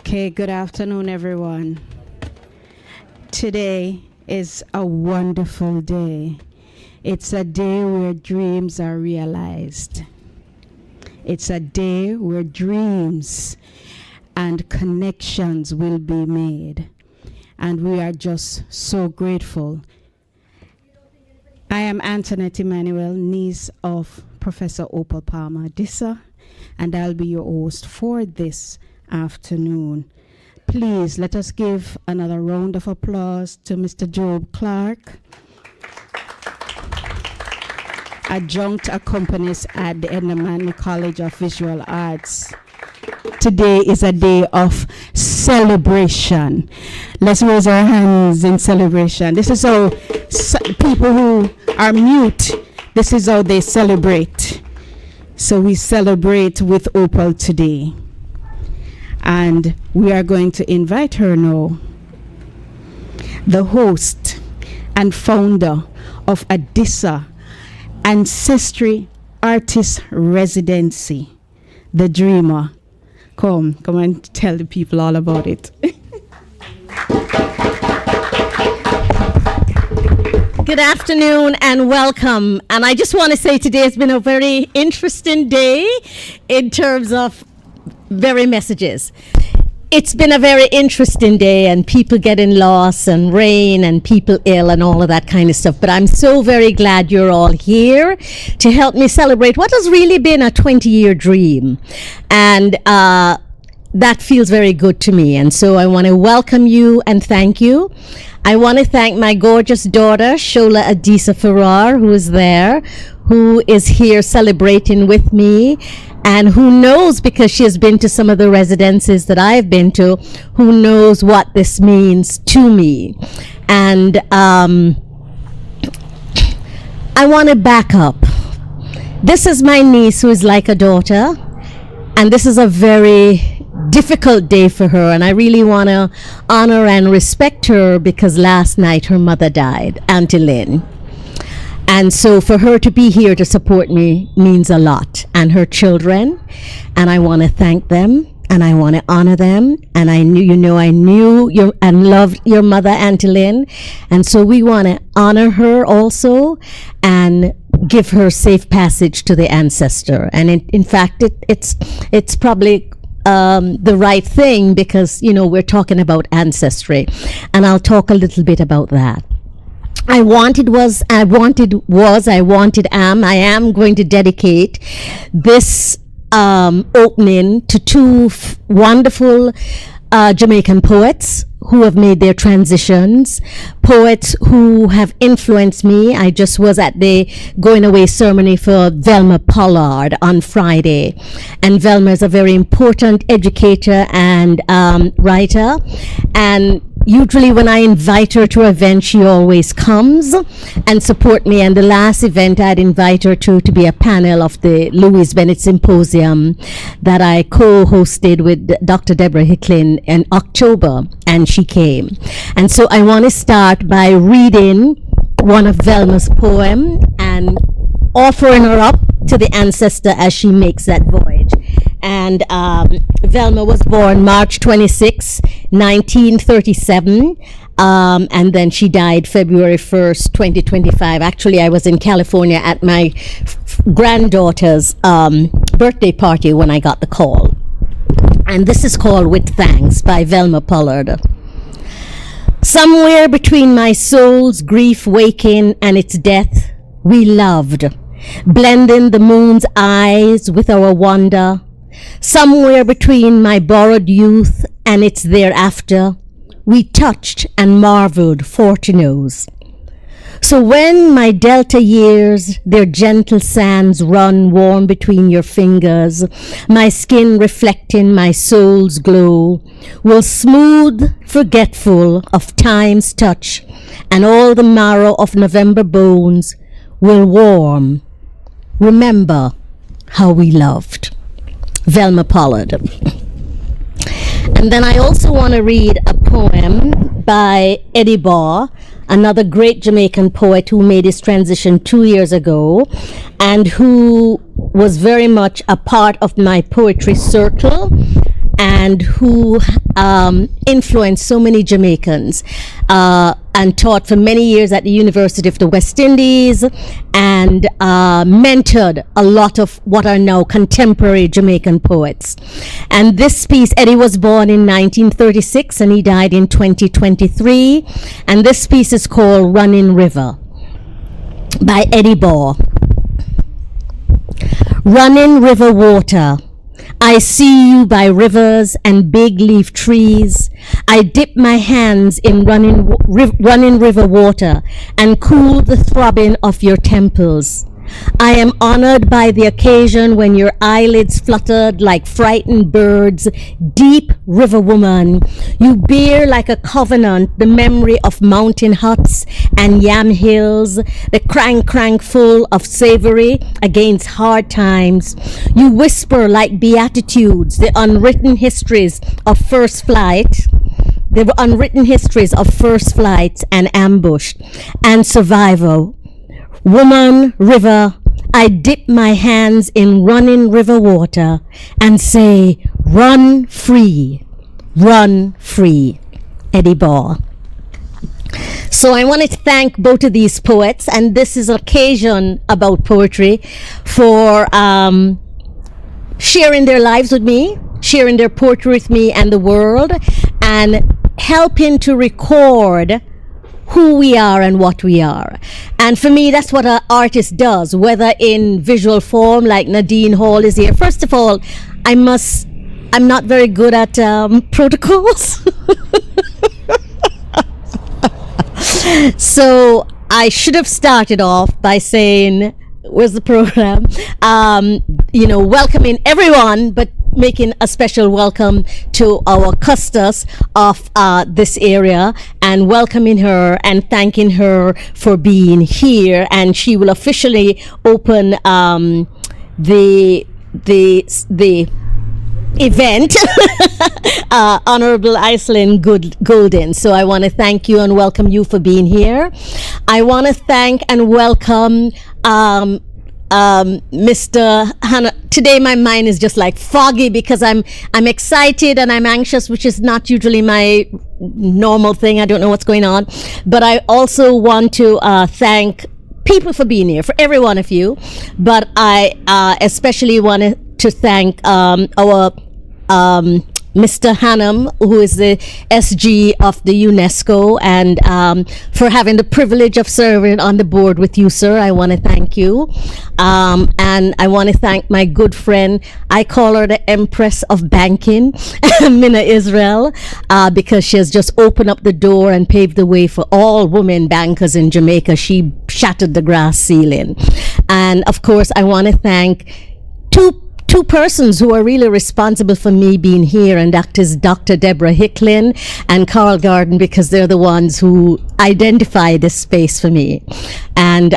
Okay, good afternoon, everyone. Today is a wonderful day. It's a day where dreams are realized. It's a day where dreams and connections will be made. And we are just so grateful. I am Antoinette Emmanuel, niece of Professor Opal Palmer ADISA, and I'll be your host for this afternoon. Please let us give another round of applause to Mr. Job Clark, adjunct accompanist at the Edna College of Visual Arts. Today is a day of celebration. Let's raise our hands in celebration. This is how people who are mute, this is how they celebrate. So we celebrate with Opal today. And we are going to invite her now, the host and founder of ADISA Ancestry Artist Residency, the dreamer. Come and tell the people all about it. Good afternoon and welcome. And I just want to say today has been a very interesting day in terms of very messages. It's been a very interesting day, and people getting lost and rain and people ill and all of that kind of stuff. But I'm so very glad you're all here to help me celebrate what has really been a 20-year dream. And that feels very good to me. And so I want to welcome you and thank you. I want to thank my gorgeous daughter, Shola Adisa Farrar, who is there, who is here celebrating with me, and who knows, because she has been to some of the residencies that I've been to, who knows what this means to me. And I want to back up. This is my niece, who is like a daughter, and this is a very difficult day for her, and I really want to honor and respect her because last night her mother died, Auntie Lynn. And so for her to be here to support me means a lot, and her children, and I want to thank them and I want to honor them. And I knew your and loved your mother, Auntie Lynn, and so we want to honor her also and give her safe passage to the ancestor. And in fact, it's probably the right thing, because we're talking about ancestry, and I'll talk a little bit about that. I am going to dedicate this opening to two wonderful Jamaican poets who have made their transitions, poets who have influenced me. I just was at the going away ceremony for Velma Pollard on Friday, and Velma is a very important educator and writer, and usually when I invite her to an event, she always comes and support me. And the last event I'd invite her to be a panel of the Louise Bennett Symposium that I co-hosted with Dr. Deborah Hicklin in October, and she came. And so I want to start by reading one of Velma's poem and offering her up to the ancestor as she makes that voyage. And Velma was born March 26, 1937, and then she died February 1st, 2025. Actually, I was in California at my granddaughter's birthday party when I got the call. And this is called With Thanks by Velma Pollard. Somewhere between my soul's grief waking and its death, we loved, blending the moon's eyes with our wonder. Somewhere between my borrowed youth and its thereafter, we touched and marveled Fortuno's. So when my delta years, their gentle sands run warm between your fingers, my skin reflecting my soul's glow, will smooth, forgetful of time's touch, and all the marrow of November bones will warm. Remember how we loved. Velma Pollard. And then I also want to read a poem by Eddie Baugh, another great Jamaican poet who made his transition 2 years ago and who was very much a part of my poetry circle and who influenced so many Jamaicans and taught for many years at the University of the West Indies and mentored a lot of what are now contemporary Jamaican poets. And this piece, Eddie was born in 1936 and he died in 2023. And this piece is called Running River by Eddie Baugh. Running river water, I see you by rivers and big leaf trees. I dip my hands in running river water and cool the throbbing of your temples. I am honored by the occasion when your eyelids fluttered like frightened birds. Deep river woman, you bear like a covenant the memory of mountain huts and yam hills, the crank full of savory against hard times. You whisper like beatitudes, the unwritten histories of first flight. The unwritten histories of first flights and ambush and survival. Woman, river, I dip my hands in running river water and say, run free, Eddie Baugh. So I want to thank both of these poets, and this is an occasion about poetry for sharing their lives with me, sharing their poetry with me and the world, and helping to record who we are and what we are. And for me, that's what an artist does, whether in visual form, like Nadine Hall is here. First of all, I'm not very good at protocols. So I should have started off by saying, where's the program? Welcoming everyone, but making a special welcome to our custos of this area and welcoming her and thanking her for being here. And she will officially open the event, Honorable Iceland Golden. So I want to thank you and welcome you for being here. I want to thank and welcome Mr. Hannah. Today my mind is just like foggy because I'm excited and I'm anxious, which is not usually my normal thing. I don't know what's going on, but I also want to thank people for being here, for every one of you. But I especially wanted to thank our Mr. Hannum, who is the SG of the UNESCO, and for having the privilege of serving on the board with you, sir. I want to thank you. And I want to thank my good friend, I call her the Empress of Banking, Mina Israel, because she has just opened up the door and paved the way for all women bankers in Jamaica. She shattered the glass ceiling. And of course, I want to thank two persons who are really responsible for me being here, and that is Dr. Deborah Hicklin and Carl Garden, because they're the ones who identify this space for me. And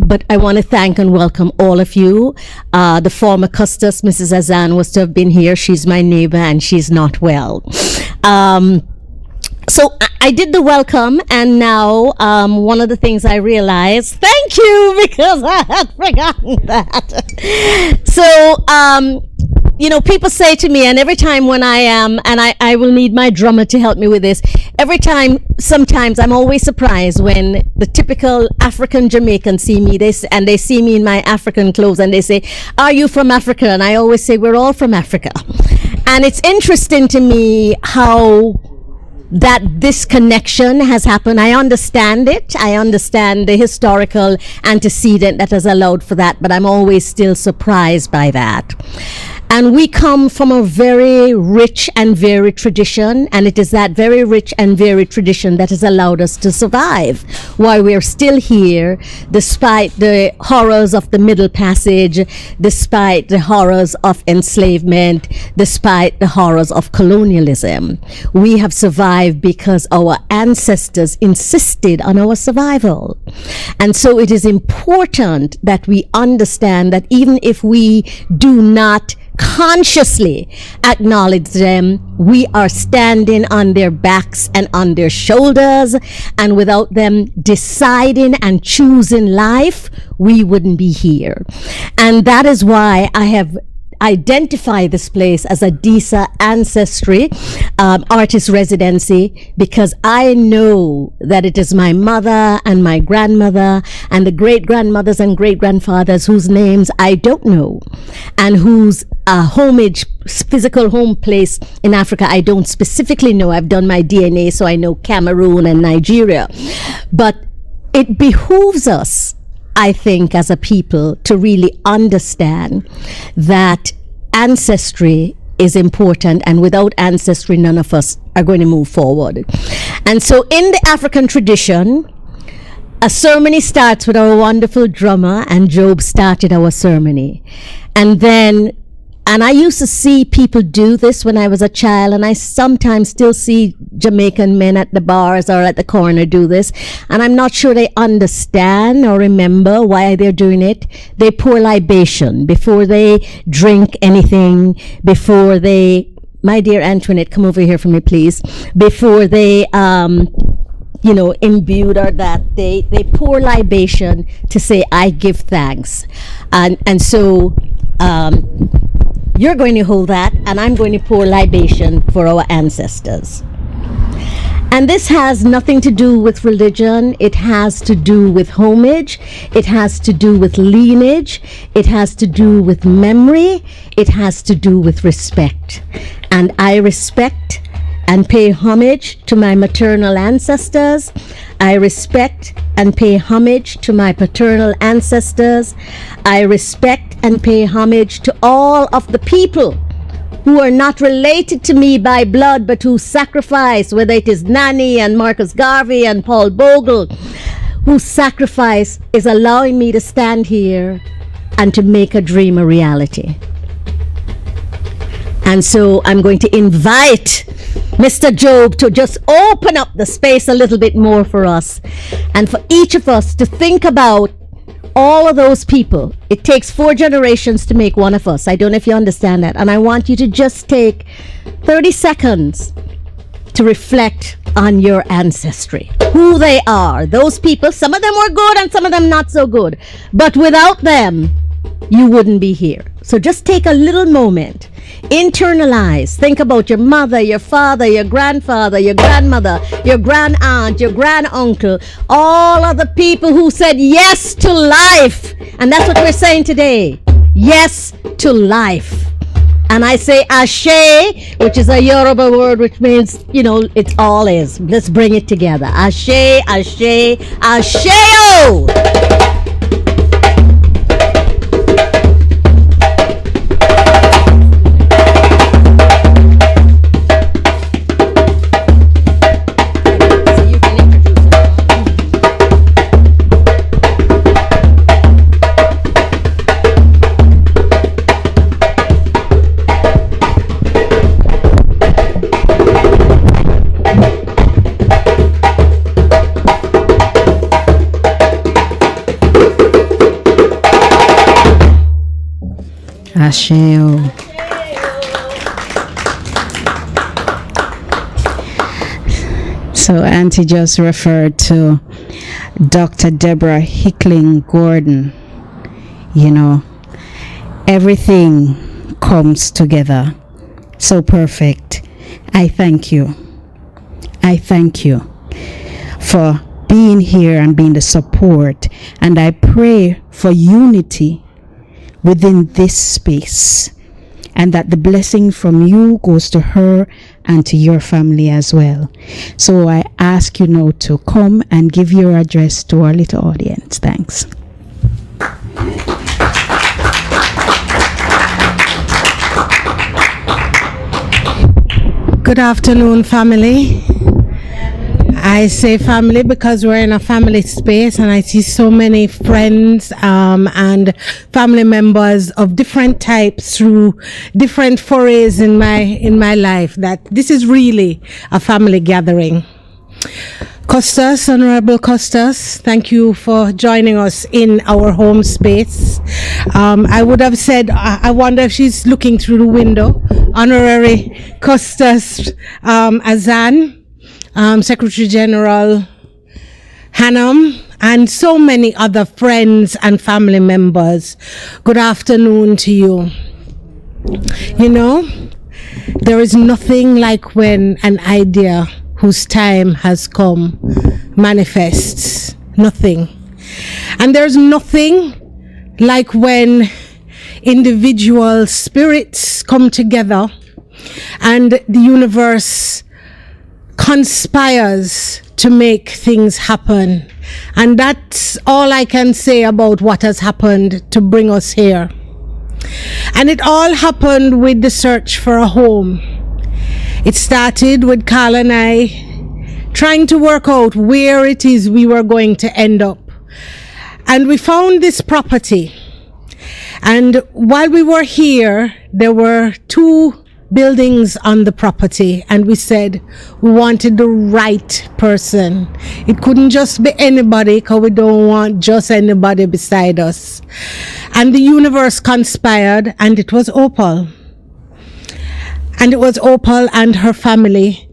but I want to thank and welcome all of you. The former custos, Mrs. Azan, was to have been here. She's my neighbor and she's not well. So I did the welcome, and now one of the things I realized, thank you, because I had forgotten that. So, people say to me, and every time when I am, and I will need my drummer to help me with this, sometimes I'm always surprised when the typical African Jamaican see me, they see me in my African clothes, and they say, are you from Africa? And I always say, we're all from Africa. And it's interesting to me how that this connection has happened. I understand it. I understand the historical antecedent that has allowed for that, but I'm always still surprised by that. And we come from a very rich and varied tradition, and it is that very rich and varied tradition that has allowed us to survive while we're still here, despite the horrors of the Middle Passage, despite the horrors of enslavement, despite the horrors of colonialism. We have survived because our ancestors insisted on our survival. And so it is important that we understand that even if we do not consciously acknowledge them, we are standing on their backs and on their shoulders, and without them deciding and choosing life, we wouldn't be here. And that is why I identify this place as ADISA Ancestry Artist Residency because I know that it is my mother and my grandmother and the great-grandmothers and great-grandfathers whose names I don't know and whose homage, physical home place in Africa I don't specifically know. I've done my DNA, so I know Cameroon and Nigeria. But it behooves us, I think, as a people to really understand that ancestry is important, and without ancestry, none of us are going to move forward. And so in the African tradition, a ceremony starts with our wonderful drummer, and Job started our ceremony. And I used to see people do this when I was a child, and I sometimes still see Jamaican men at the bars or at the corner do this, and I'm not sure they understand or remember why they're doing it. They pour libation before they drink anything, before they, my dear Antoinette, come over here for me, please, before they, imbued or that, they pour libation to say, I give thanks. And so, you're going to hold that, and I'm going to pour libation for our ancestors. And this has nothing to do with religion. It has to do with homage. It has to do with lineage. It has to do with memory. It has to do with respect. And I respect and pay homage to my maternal ancestors. I respect and pay homage to my paternal ancestors. I respect and pay homage to all of the people who are not related to me by blood, but who sacrifice, whether it is Nanny and Marcus Garvey and Paul Bogle, whose sacrifice is allowing me to stand here and to make a dream a reality. And so I'm going to invite Mr. Job to just open up the space a little bit more for us, and for each of us to think about all of those people. It takes 4 generations to make one of us. I don't know if you understand that. And I want you to just take 30 seconds to reflect on your ancestry, who they are. Those people, some of them were good and some of them not so good. But without them, you wouldn't be here. So just take a little moment, internalize, think about your mother, your father, your grandfather, your grandmother, your grand aunt, your grand uncle, all of the people who said yes to life. And that's what we're saying today. Yes to life. And I say Ashe, which is a Yoruba word, which means, it all is. Let's bring it together. Ashe, Ashe, Asheo. Asheo. So Auntie just referred to Dr. Deborah Hickling Gordon. Everything comes together so perfect. I thank you. I thank you for being here and being the support, and I pray for unity within this space, and that the blessing from you goes to her and to your family as well. So I ask you now to come and give your address to our little audience. Thanks. Good afternoon, family. I say family because we're in a family space, and I see so many friends and family members of different types through different forays in my life, that this is really a family gathering. Costas, Honorable Costas, thank you for joining us in our home space. I would have said, I wonder if she's looking through the window. Honorary Costas Azan, Secretary General Hannam, and so many other friends and family members. Good afternoon to you. You know, there is nothing like when an idea whose time has come manifests. Nothing. And there's nothing like when individual spirits come together and the universe conspires to make things happen. And that's all I can say about what has happened to bring us here. And it all happened with the search for a home. It started with Carl and I trying to work out where it is we were going to end up. And we found this property. And while we were here, there were 2 buildings on the property, and we said we wanted the right person. It couldn't just be anybody, because we don't want just anybody beside us. And the universe conspired, and it was Opal. And it was Opal and her family,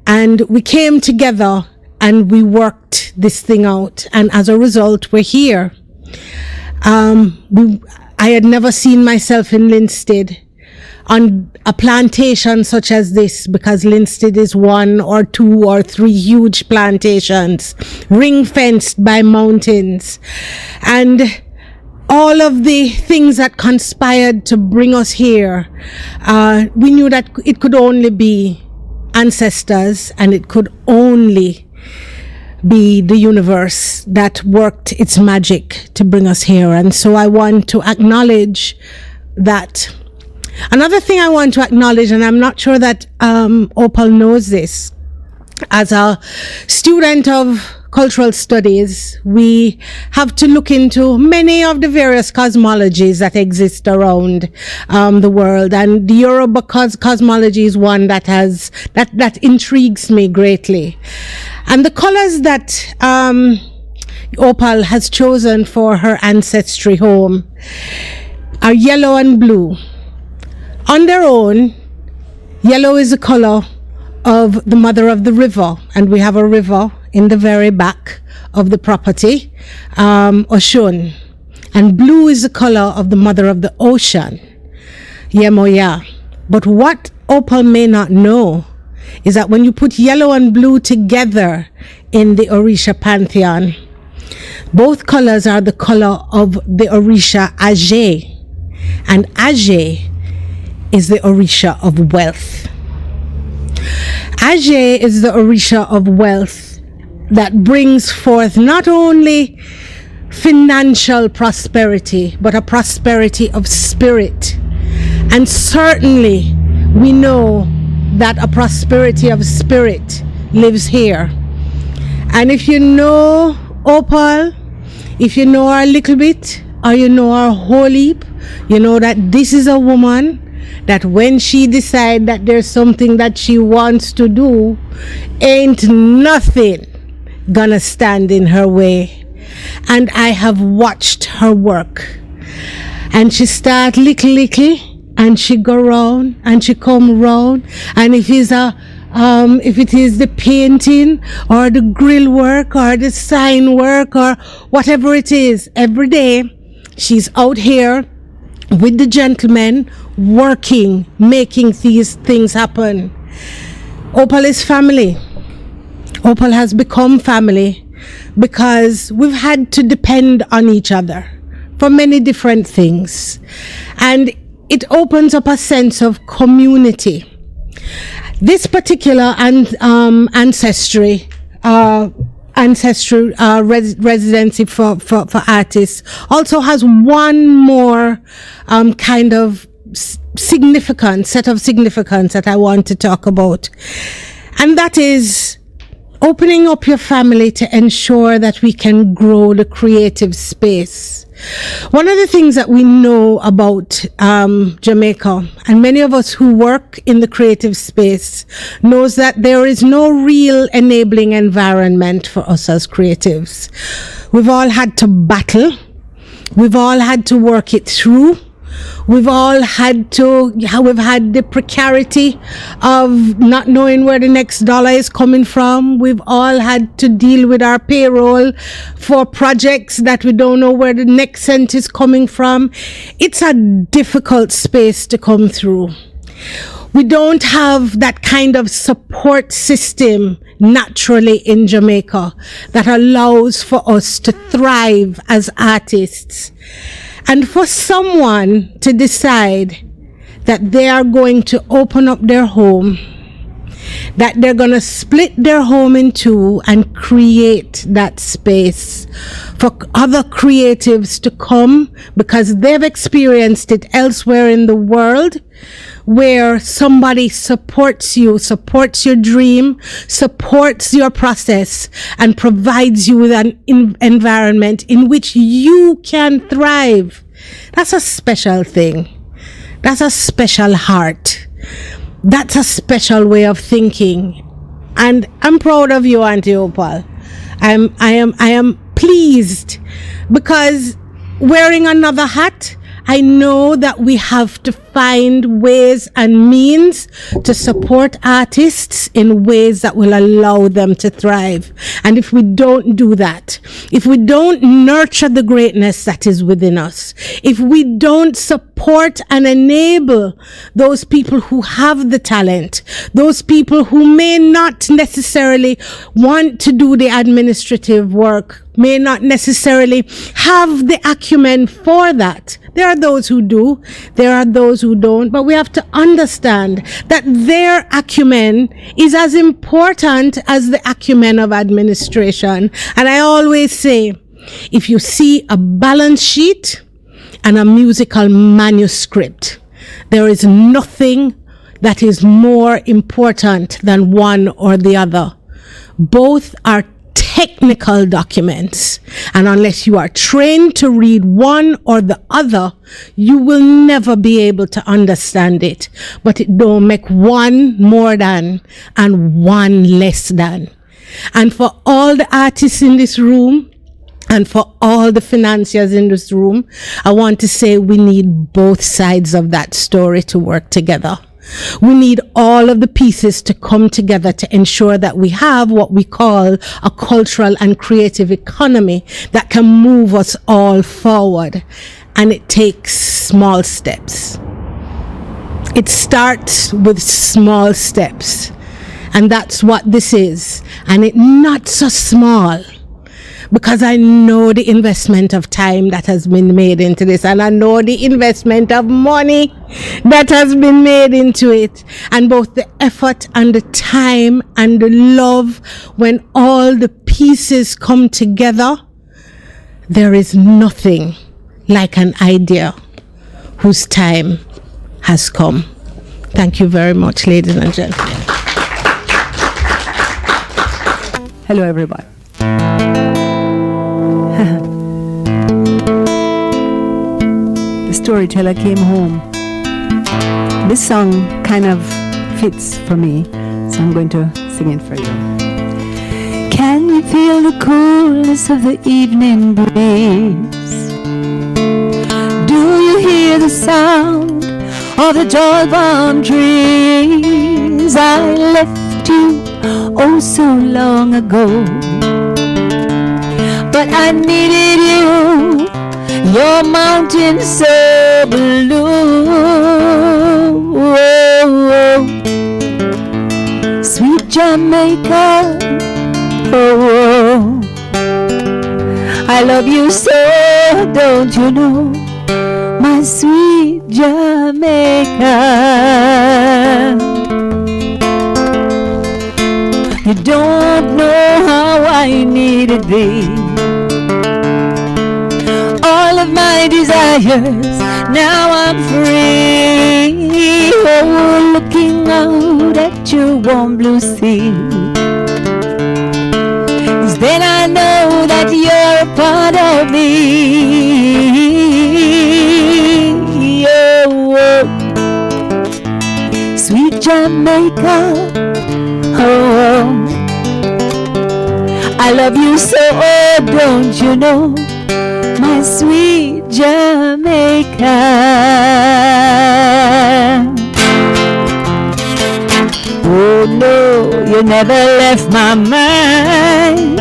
and we came together and we worked this thing out, and as a result we're here. I had never seen myself in Linstead on a plantation such as this, because Linstead is 1 or 2 or 3 huge plantations, ring fenced by mountains. And all of the things that conspired to bring us here, we knew that it could only be ancestors, and it could only be the universe that worked its magic to bring us here. And so I want to acknowledge that. Another thing I want to acknowledge, and I'm not sure that Opal knows this, as a student of cultural studies, we have to look into many of the various cosmologies that exist around the world, and the Yoruba cosmology is one that intrigues me greatly. And the colors that Opal has chosen for her ancestry home are yellow and blue. On their own, yellow is the color of the mother of the river, and we have a river in the very back of the property, Oshun. And blue is the color of the mother of the ocean, Yemoya. But what Opal may not know is that when you put yellow and blue together in the Orisha pantheon, both colors are the color of the Orisha Ajay, and Ajay is the Orisha of wealth. Ajay is the Orisha of wealth that brings forth not only financial prosperity, but a prosperity of spirit. And certainly we know that a prosperity of spirit lives here. And if you know Opal, if you know her a little bit, or you know her whole heap, you know that this is a woman that when she decides that there's something that she wants to do, ain't nothing gonna stand in her way. And I have watched her work. And she start little, and she go round, and she come round, and if it is the painting or the grill work or the sign work or whatever it is, every day she's out here with the gentlemen working, making these things happen. Opal is family. Opal has become family because we've had to depend on each other for many different things. And it opens up a sense of community. This particular ancestry residency for artists also has one more kind of set of significance that I want to talk about, and that is opening up your family to ensure that we can grow the creative space. One of the things that we know about Jamaica, and many of us who work in the creative space knows that there is no real enabling environment for us as creatives. We've all had to battle. We've all had to work it through. We've had the precarity of not knowing where the next dollar is coming from. We've all had to deal with our payroll for projects that we don't know where the next cent is coming from. It's a difficult space to come through. We don't have that kind of support system naturally in Jamaica that allows for us to thrive as artists. And for someone to decide that they are going to open up their home, that they're going to split their home in two and create that space for other creatives to come because they've experienced it elsewhere in the world, where somebody supports you, supports your dream, supports your process, and provides you with an environment in which you can thrive. That's a special thing. That's a special heart. That's a special way of thinking. And I'm proud of you, Auntie Opal. I am pleased because wearing another hat, I know that we have to find ways and means to support artists in ways that will allow them to thrive. And if we don't do that, if we don't nurture the greatness that is within us, if we don't support and enable those people who have the talent, those people who may not necessarily want to do the administrative work, may not necessarily have the acumen for that. There are those who do, there are those who don't, but we have to understand that their acumen is as important as the acumen of administration. And I always say, if you see a balance sheet and a musical manuscript, there is nothing that is more important than one or the other. Both are technical documents, and unless you are trained to read one or the other, you will never be able to understand it. But it don't make one more than and one less than. And for all the artists in this room, and for all the financiers in this room, I want to say we need both sides of that story to work together. We need all of the pieces to come together to ensure that we have what we call a cultural and creative economy that can move us all forward. And it takes small steps. It starts with small steps. And that's what this is. And it's not so small, because I know the investment of time that has been made into this, and I know the investment of money that has been made into it, and both the effort and the time and the love, when all the pieces come together, there is nothing like an idea whose time has come. Thank you very much, ladies and gentlemen. Hello, everybody. The storyteller came home. This song kind of fits for me, so I'm going to sing it for you. Can you feel the coolness of the evening breeze? Do you hear the sound of the tall palm trees? I left you oh so long ago, but I needed you, your mountain so blue. Oh, oh. Sweet Jamaica, oh, oh. I love you so, don't you know, my sweet Jamaica. You don't know how I needed thee. All of my desires, now I'm free. Oh, looking out at your warm blue sea. 'Cause then I know that you're a part of me. Oh, oh. Sweet Jamaica, oh, I love you so, oh, don't you know, my sweet Jamaica. Oh no, you never left my mind.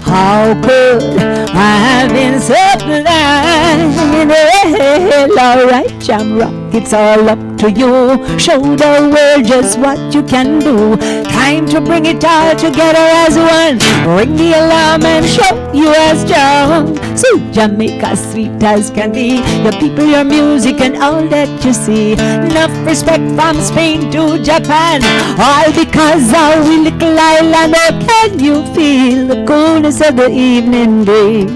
How could I have been so blind? Well, alright, Jamrock, it's all up to you. Show the world just what you can do. Time to bring it all together as one. Ring the alarm and show you are strong. Sweet Jamaica, sweet as can be. Your people, your music, and all that you see. Enough respect from Spain to Japan, all because our wee little island. Oh, can you feel the coolness of the evening breeze?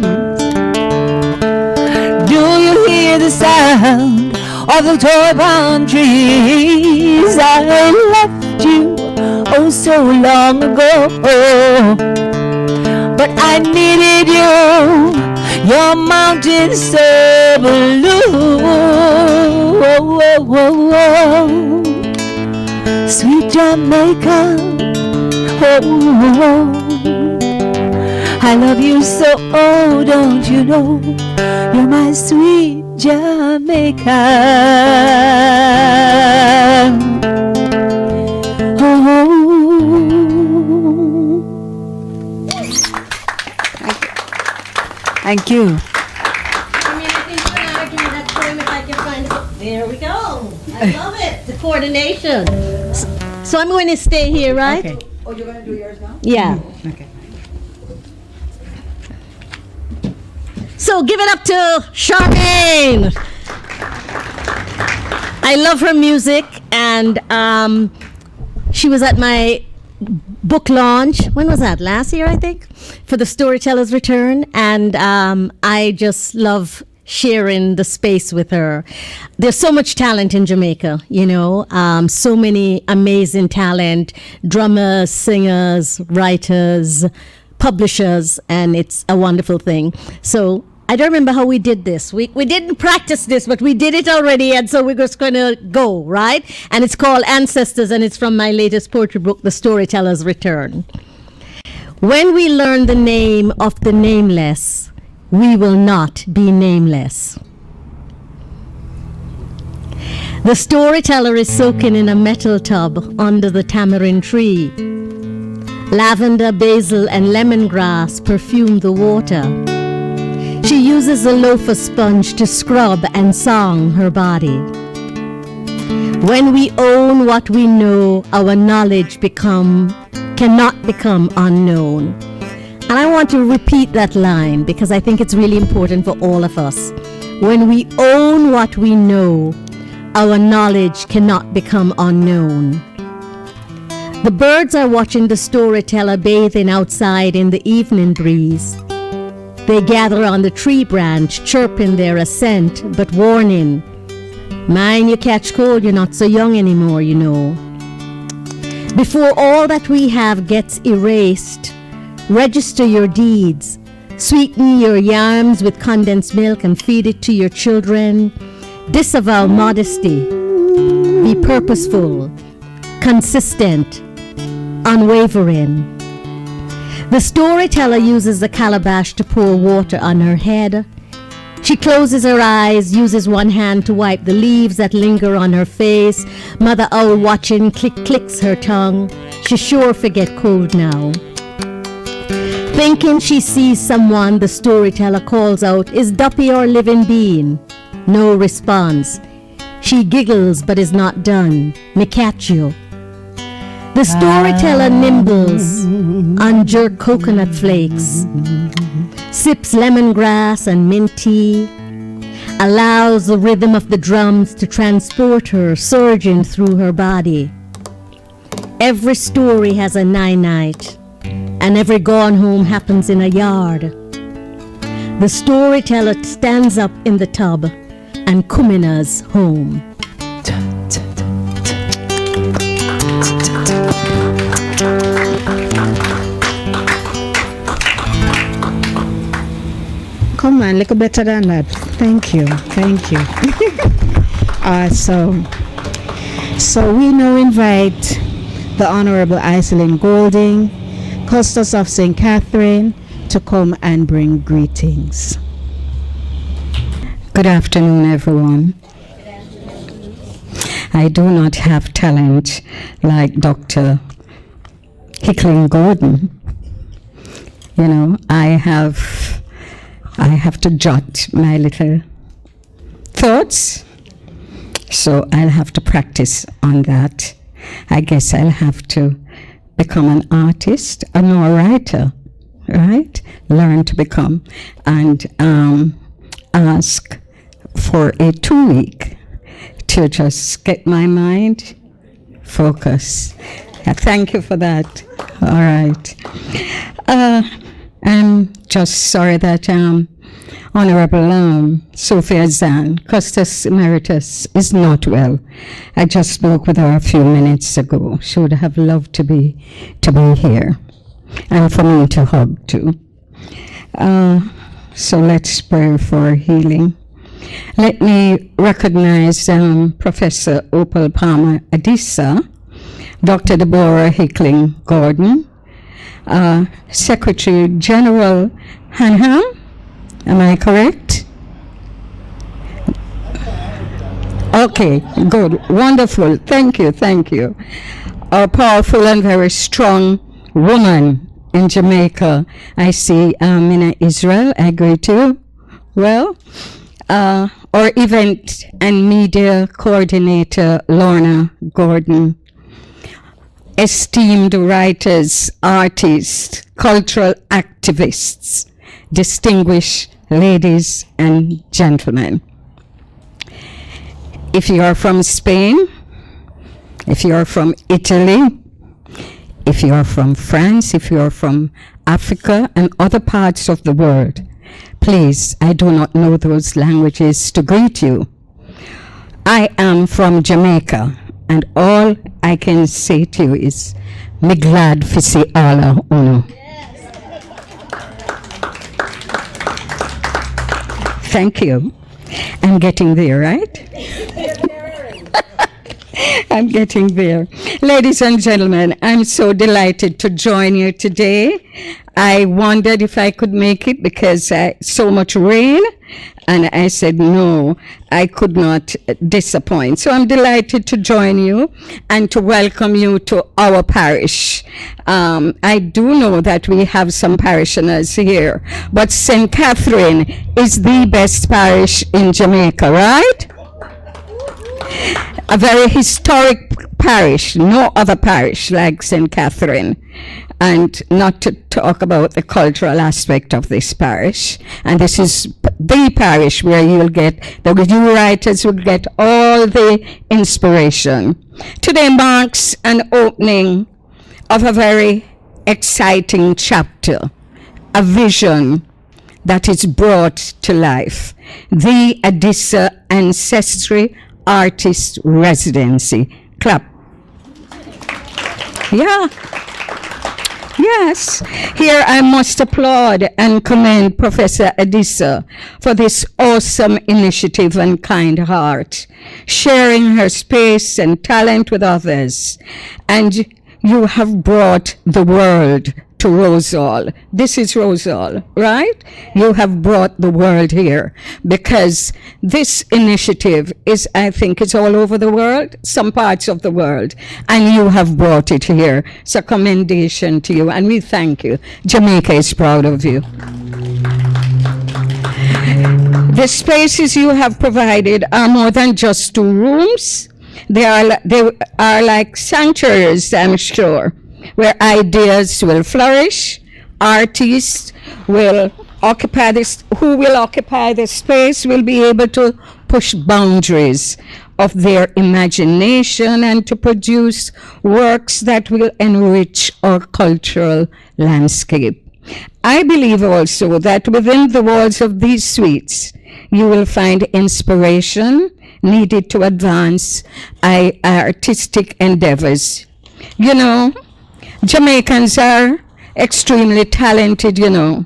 Do you hear the sound of the toy palm trees? I left you oh so long ago, but I needed you. Your mountain so blue. Sweet Jamaica, oh, I love you so, oh, don't you know? You're my sweet Jamaica. Oh. Thank you. There we go. I love it. The coordination. So I'm going to stay here, right? Okay. Oh, you're going to do yours now? Yeah. Okay. So give it up to Charmaine. I love her music, and she was at my book launch. When was that? Last year, I think, for the Storyteller's Return, and I just love sharing the space with her. There's so much talent in Jamaica, you know, so many amazing talent, drummers, singers, writers, publishers, and it's a wonderful thing. So I don't remember how we did this. We didn't practice this, but we did it already, and so we're just going to go, right? And it's called Ancestors, and it's from my latest poetry book, The Storyteller's Return. When we learn the name of the nameless, we will not be nameless. The storyteller is soaking in a metal tub under the tamarind tree. Lavender, basil, and lemongrass perfume the water. She uses a loafer sponge to scrub and song her body. When we own what we know, our knowledge cannot become unknown. And I want to repeat that line because I think it's really important for all of us. When we own what we know, our knowledge cannot become unknown. The birds are watching the storyteller bathing outside in the evening breeze. They gather on the tree branch, chirping their assent, but warning, mind you catch cold, you're not so young anymore, you know. Before all that we have gets erased, register your deeds, sweeten your yams with condensed milk and feed it to your children. Disavow modesty, be purposeful, consistent, unwavering. The storyteller uses the calabash to pour water on her head. She closes her eyes, uses one hand to wipe the leaves that linger on her face. Mother owl watching clicks her tongue. She sure forget cold now. Thinking she sees someone, the storyteller calls out, "Is Duppy or living being?" No response. She giggles but is not done. Me catch you. The storyteller nibbles on jerked coconut flakes, sips lemongrass and mint tea, allows the rhythm of the drums to transport her, surging through her body. Every story has a night, and every gone home happens in a yard. The storyteller stands up in the tub and Kumina's home. Come on, little better than that. Thank you. So we now invite the Honorable Iselin Golding, Custos of St. Catherine, to come and bring greetings. Good afternoon, everyone. I do not have talent like Dr. Hickling Gordon. You know, I have to jot my little thoughts, so I'll have to practice on that. I guess I'll have to become an artist, a writer, right? Learn to become, and ask for a 2-week to just get my mind focused. Thank you for that. All right. I'm just sorry that Honorable Sophia Zan, Custos Emeritus, is not well. I just spoke with her a few minutes ago. She would have loved to be here, and for me to hug too. So let's pray for healing. Let me recognize Professor Opal Palmer ADISA, Dr. Deborah Hickling Gordon, Secretary General Hanham, am I correct? Okay, good, wonderful, thank you. Our powerful and very strong woman in Jamaica. I see Mina Israel, I greet you. Well, our event and media coordinator, Lorna Gordon. Esteemed writers, artists, cultural activists, distinguished ladies and gentlemen. If you are from Spain, if you are from Italy, if you are from France, if you are from Africa and other parts of the world, please, I do not know those languages to greet you. I am from Jamaica, and all I can say to you is, me glad for see Allah uno. Thank you. I'm getting there, right? I'm getting there. Ladies and gentlemen, I'm so delighted to join you today. I wondered if I could make it because so much rain, and I said no, I could not disappoint. So I'm delighted to join you and to welcome you to our parish. I do know that we have some parishioners here, but St. Catherine is the best parish in Jamaica, right? A very historic parish, no other parish like St. Catherine. And not to talk about the cultural aspect of this parish. And this is the parish where you'll get, the new writers will get all the inspiration. Today marks an opening of a very exciting chapter, a vision that is brought to life. The ADISA Ancestry Artist Residency. Clap. Yeah. Yes, here I must applaud and commend Professor ADISA for this awesome initiative and kind heart, sharing her space and talent with others. And you have brought the world to Rosal. This is Rosal, right? You have brought the world here because this initiative is, I think, it's all over the world, some parts of the world, and you have brought it here. So commendation to you, and we thank you. Jamaica is proud of you. The spaces you have provided are more than just 2 rooms. They are like sanctuaries, I'm sure, where ideas will flourish, artists will occupy this, who will occupy the space will be able to push boundaries of their imagination and to produce works that will enrich our cultural landscape. I believe also that within the walls of these suites, you will find inspiration needed to advance artistic endeavors. You know, Jamaicans are extremely talented, you know.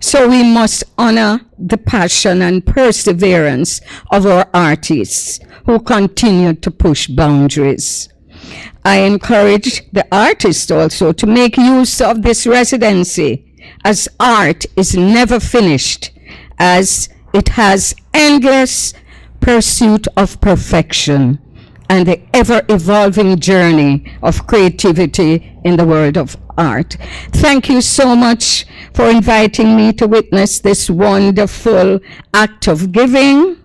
So we must honor the passion and perseverance of our artists who continue to push boundaries. I encourage the artists also to make use of this residency, as art is never finished, as It has endless pursuit of perfection and the ever-evolving journey of creativity in the world of art. Thank you so much for inviting me to witness this wonderful act of giving.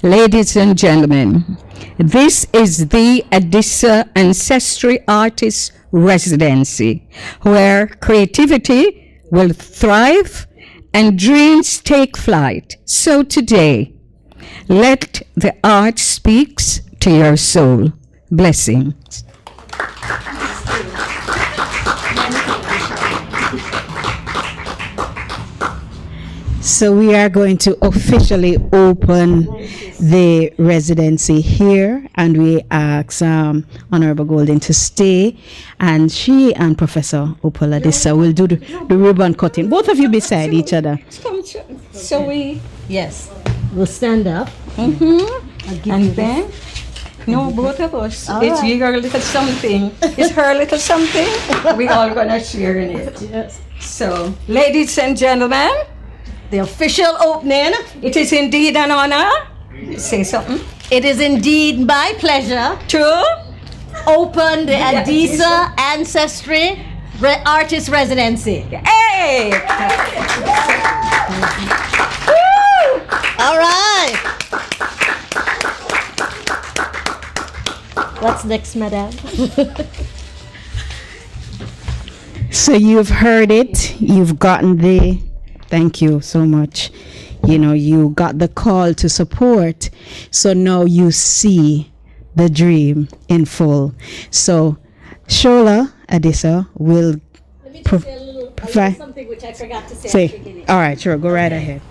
Ladies and gentlemen, this is the ADISA Ancestry Artist Residency, where creativity will thrive and dreams take flight. So today, let the art speaks to your soul. Blessings. So we are going to officially open the residency here, and we ask Honorable Golden to stay, and she and Professor Opola Adisa will do the ribbon cutting. Both of you beside each other. So we, Yes. We'll stand up. and then, no, both of us. It's your little something. It's her little something. We all gonna share in it. Yes. So, ladies and gentlemen, The official opening. it is indeed an honor. Say something. It is indeed my pleasure To open the ADISA Ancestry Artist Residency. hey! All right. What's next, madam? So you've heard it, you've gotten the, thank you so much. You know, you got the call to support. So now you see the dream in full. So Shola Adisa will Let me Pro- just say a little provide- something which I forgot to say at the say, beginning. all right, sure, go right ahead.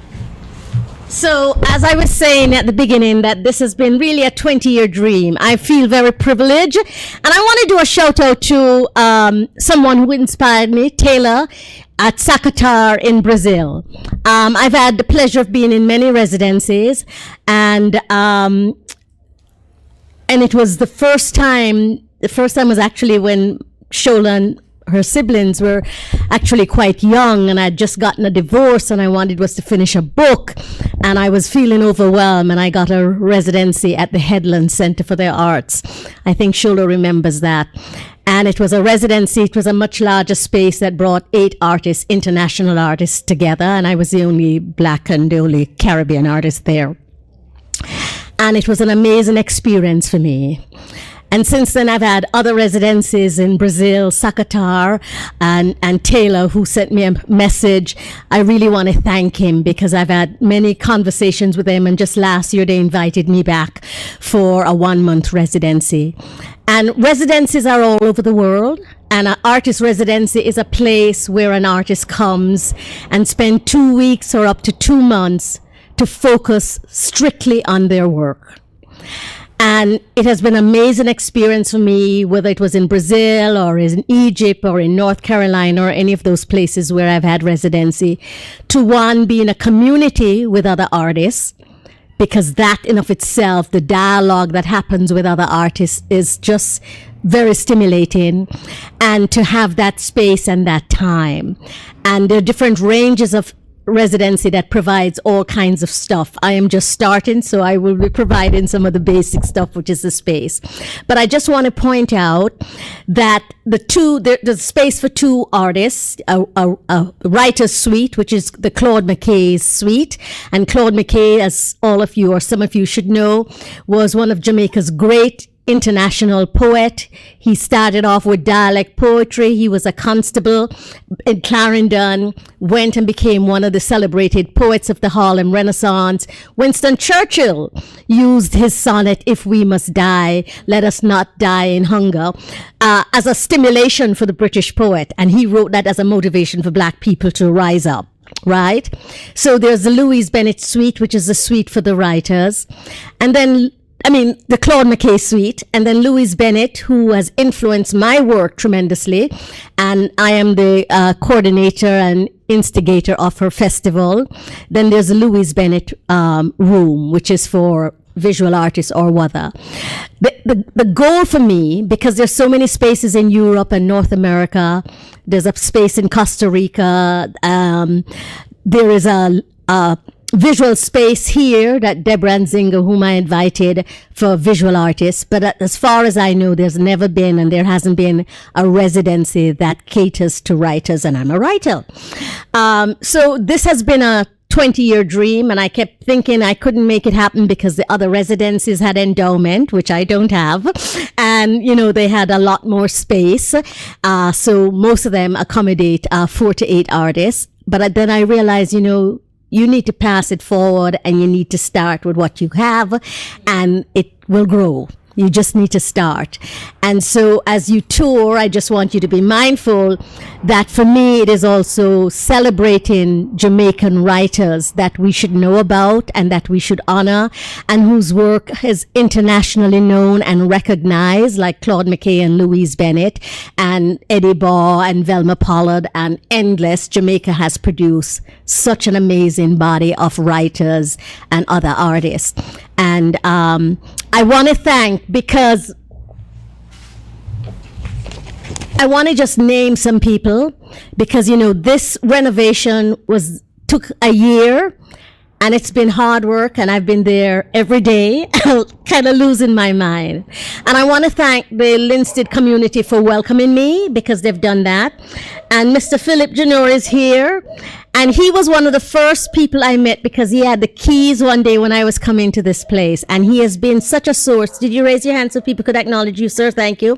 So, as I was saying at the beginning, that this has been really a 20-year dream. I feel very privileged. And I want to do a shout out to someone who inspired me, Taylor, at Sacatar in Brazil. I've had the pleasure of being in many residencies, and it was the first time was actually when Shola and her siblings were actually quite young, and I'd just gotten a divorce, and I wanted was to finish a book, and I was feeling overwhelmed, and I got a residency at the Headland Center for the Arts. I think Shola remembers that. And it was a residency, it was a much larger space that brought 8 artists, international artists together, and I was the only Black and the only Caribbean artist there. And it was an amazing experience for me. And since then, I've had other residencies in Brazil, Sacatar, and Taylor, who sent me a message. I really want to thank him because I've had many conversations with him. And just last year, they invited me back for a 1-month residency. And residencies are all over the world. And an artist residency is a place where an artist comes and spend 2 weeks or up to 2 months to focus strictly on their work. And it has been an amazing experience for me, whether it was in Brazil or in Egypt or in North Carolina or any of those places where I've had residency, to one, be in a community with other artists, because that in of itself, the dialogue that happens with other artists is just very stimulating, and to have that space and that time. And there are different ranges of residency that provides all kinds of stuff. I am just starting, so I will be providing some of the basic stuff, which is the space. But I just want to point out that there's space for 2 artists, a writer's suite, which is the Claude McKay's suite. And Claude McKay, as all of you or some of you should know, was one of Jamaica's great international poet. He started off with dialect poetry. He was a constable in Clarendon, went and became one of the celebrated poets of the Harlem Renaissance. Winston Churchill used his sonnet, "If we must die, let us not die in hunger," as a stimulation for the British poet. And he wrote that as a motivation for Black people to rise up. Right? So there's the Louise Bennett suite, which is the suite for the writers. And then the Claude McKay suite, and then Louise Bennett, who has influenced my work tremendously, and I am the coordinator and instigator of her festival. Then there's the Louise Bennett room, which is for visual artists or whether. The goal for me, because there's so many spaces in Europe and North America, there's a space in Costa Rica, there is a visual space here that Deborah and Zinga, whom I invited for visual artists. But as far as I know, there's never been and there hasn't been a residency that caters to writers, and I'm a writer. So this has been a 20-year dream, and I kept thinking I couldn't make it happen because the other residencies had endowment, which I don't have, and they had a lot more space, so most of them accommodate 4 to 8 artists. But then I realized, you need to pass it forward, and you need to start with what you have, and it will grow. You just need to start. And so as you tour, I just want you to be mindful that for me, it is also celebrating Jamaican writers that we should know about and that we should honor, and whose work is internationally known and recognized, like Claude McKay and Louise Bennett and Eddie Baugh and Velma Pollard and endless. Jamaica has produced such an amazing body of writers and other artists. And I want to thank, because I want to just name some people, because this renovation took a year, and it's been hard work, and I've been there every day, kind of losing my mind. And I want to thank the Linstead community for welcoming me, because they've done that. And Mr. Philip Janor is here. And he was one of the first people I met, because he had the keys one day when I was coming to this place. And he has been such a source. Did you raise your hand so people could acknowledge you, sir? Thank you.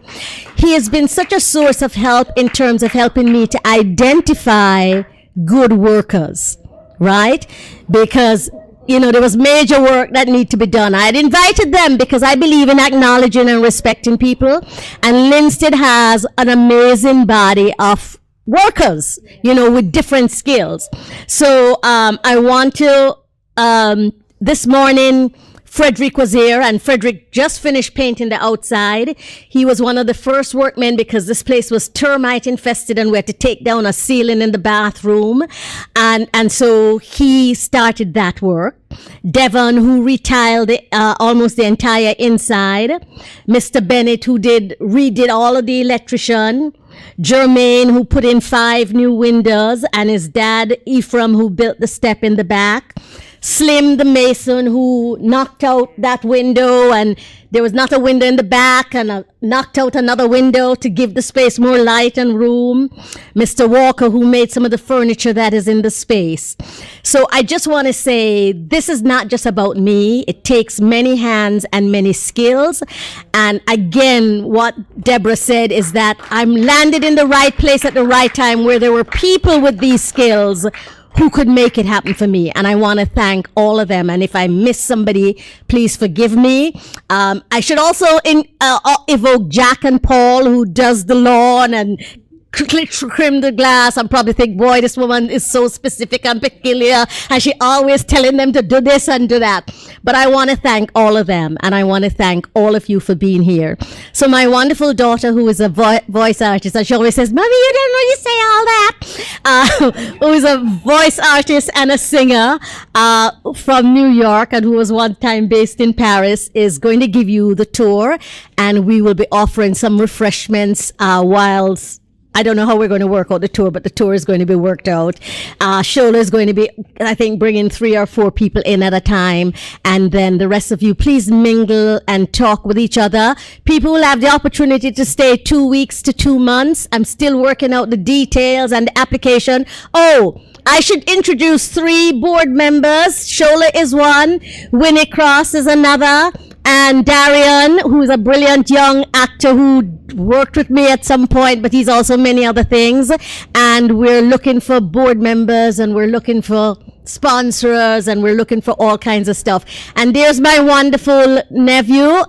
He has been such a source of help in terms of helping me to identify good workers, right? Because there was major work that needed to be done. I had invited them because I believe in acknowledging and respecting people. And Linstead has an amazing body of workers, with different skills. So I want to, this morning, Frederick was here, and Frederick just finished painting the outside. He was one of the first workmen, because this place was termite infested and we had to take down a ceiling in the bathroom. And so he started that work. Devon, who retiled almost the entire inside. Mr. Bennett, who redid all of the electrician. Jermaine, who put in 5 new windows, and his dad, Ephraim, who built the step in the back. Slim, the mason, who knocked out that window, and there was not a window in the back, and knocked out another window to give the space more light and room. Mr. Walker, who made some of the furniture that is in the space. So I just want to say, this is not just about me. It takes many hands and many skills. And again, what Deborah said is that I'm landed in the right place at the right time, where there were people with these skills who could make it happen for me. And I want to thank all of them. And if I miss somebody, please forgive me. I should also evoke Jack and Paul, who does the lawn and trim the glass, and probably think, boy, this woman is so specific and peculiar, and she always telling them to do this and do that. But I want to thank all of them, and I want to thank all of you for being here. So my wonderful daughter, who is a voice artist, and she always says, Mommy, you didn't really say all that, who is a voice artist and a singer from New York, and who was one time based in Paris, is going to give you the tour, and we will be offering some refreshments whilst I don't know how we're going to work out the tour, but the tour is going to be worked out. Shola is going to be, I think, bringing 3 or 4 people in at a time. And then the rest of you, please mingle and talk with each other. People will have the opportunity to stay 2 weeks to 2 months. I'm still working out the details and the application. Oh, I should introduce 3 board members. Shola is one. Winnie Cross is another. And Darian, who is a brilliant young actor who worked with me at some point, but he's also many other things. And we're looking for board members, and we're looking for sponsors, and we're looking for all kinds of stuff. And there's my wonderful nephew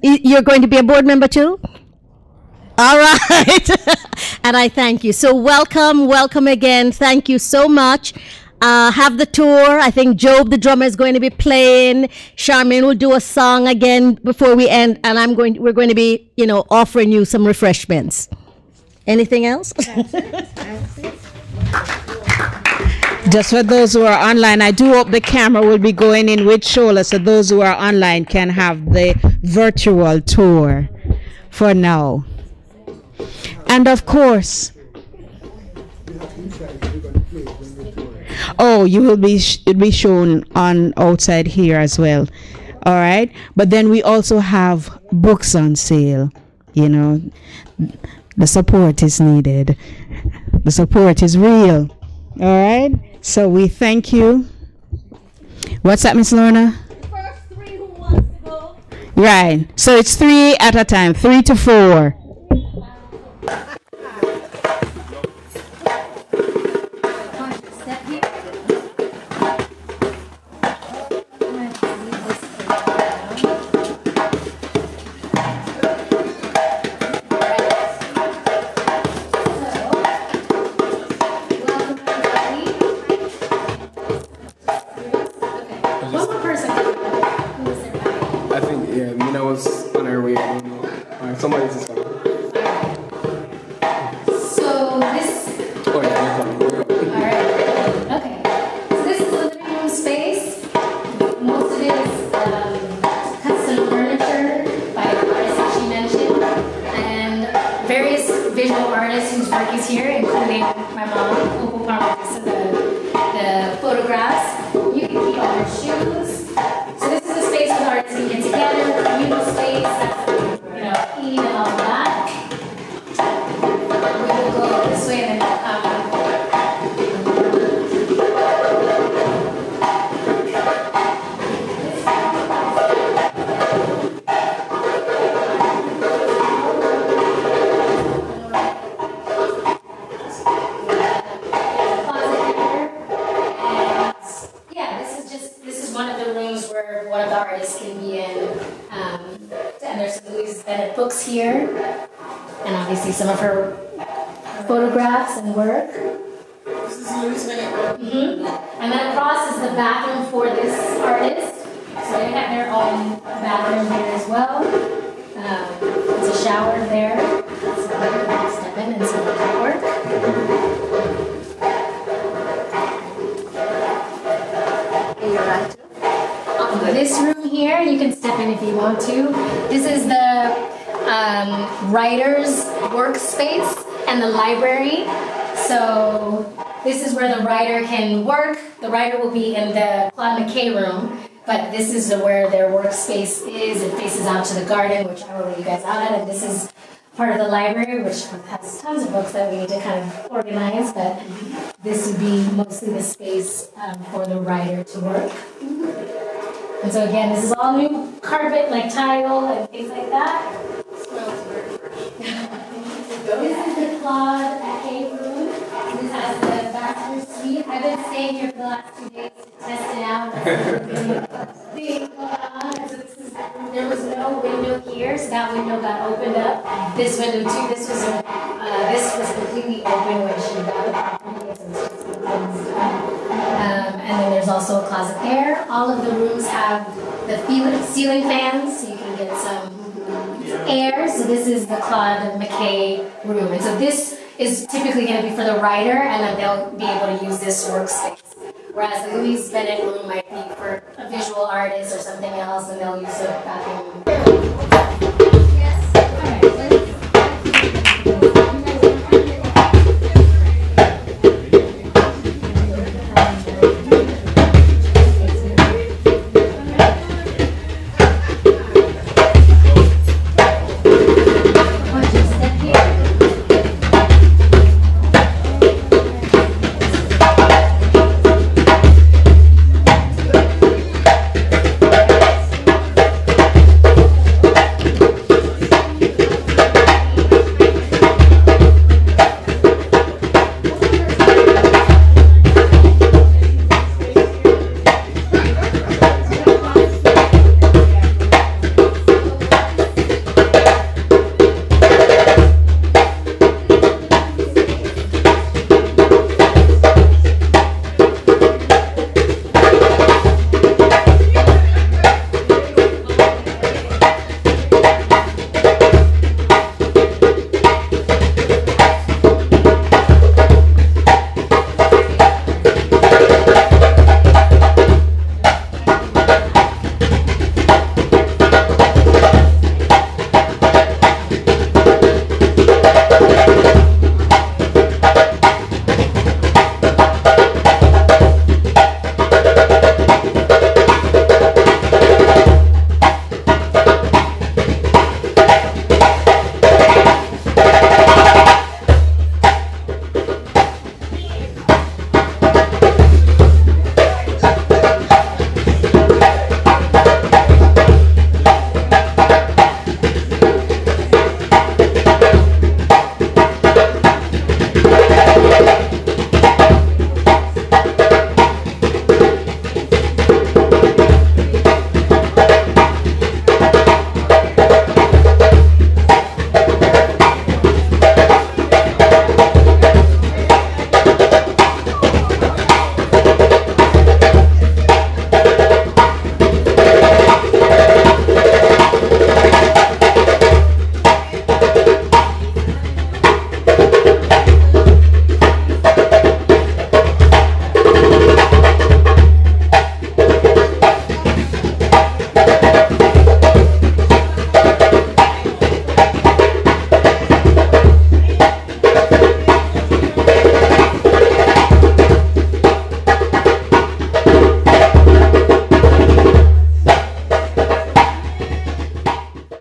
you're going to be a board member too? All right. And I thank you. So welcome again. Thank you so much. Have the tour. I think Job, the drummer, is going to be playing. Charmaine will do a song again before we end, and we're going to be, offering you some refreshments. Anything else? Just for those who are online, I do hope the camera will be going in with Shola, so those who are online can have the virtual tour for now. And of course, Oh, you will be it'll be shown on outside here as well. All right, but then we also have books on sale. You know, the support is needed. The support is real. All right, so we thank you. What's that, Miss Lorna? First three who wants to go. Right. So it's 3 at a time, 3 to 4. Step here. Welcome everybody. One more person. Who is everybody? I think, yeah, Mina was on her way. I don't know. Alright, somebody's just coming. So this. Oh, yeah, they're coming. All right. Okay. So this is the living room space. Most of it is custom furniture by the artist that she mentioned, and various visual artists whose work is here, including my mom, who will probably see the photographs. You can keep all your shoes. So this is a space where the artists can get together, communal space, eat and all of that. We will go this way and then this is one of the rooms where one of the artists can be in. And there's some Louise Bennett books here, and obviously some of her photographs and work. This is Louise Bennett. And then across is the bathroom for this artist. So they have their own bathroom here as well. There's a shower there. So you can step in and see the work. This room here, you can step in if you want to. This is the writer's workspace and the library. So this is where the writer can work. The writer will be in the Claude McKay room, but this is where their workspace is. It faces out to the garden, which I will lead you guys out at. And this is part of the library, which has tons of books that we need to kind of organize, but this would be mostly the space for the writer to work. And so again, this is all new carpet, like tile and things like that. Smells very fresh. This is the Claude McKay room. This has the bachelor suite. I've been staying here for the last 2 days to test it out. There was no window here, so that window got opened up. This window too. This was completely open when she got the property. So it's just closed. And then there's also a closet there. All of the rooms have the ceiling fans, so you can get some air. So this is the Claude McKay room. And so this is typically going to be for the writer, and then they'll be able to use this workspace. Whereas the Louise Bennett room might be for a visual artist or something else, and they'll use the bathroom. Yes? All right.